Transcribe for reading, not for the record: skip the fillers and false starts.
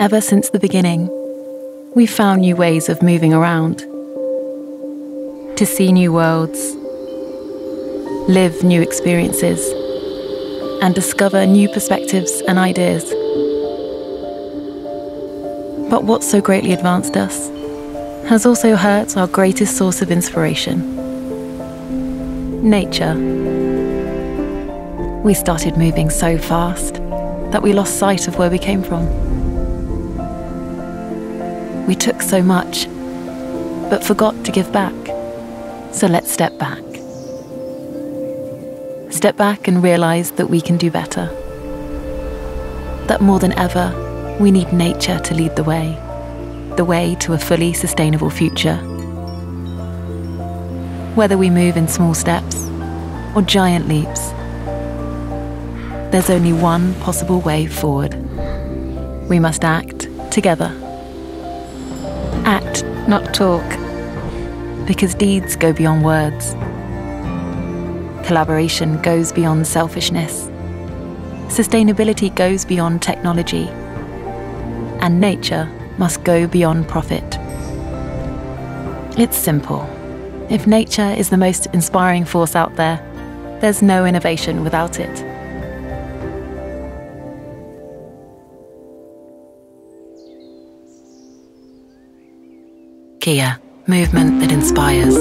Ever since the beginning, we've found new ways of moving around, to see new worlds, live new experiences, and discover new perspectives and ideas. But what so greatly advanced us has also hurt our greatest source of inspiration: nature. We started moving so fast that we lost sight of where we came from. We took so much, but forgot to give back. So let's step back. Step back and realize that we can do better. That more than ever, we need nature to lead the way to a fully sustainable future. Whether we move in small steps or giant leaps, there's only one possible way forward. We must act together. Act, not talk, because deeds go beyond words. Collaboration goes beyond selfishness. Sustainability goes beyond technology. And nature must go beyond profit. It's simple. If nature is the most inspiring force out there, there's no innovation without it. Kia, movement that inspires.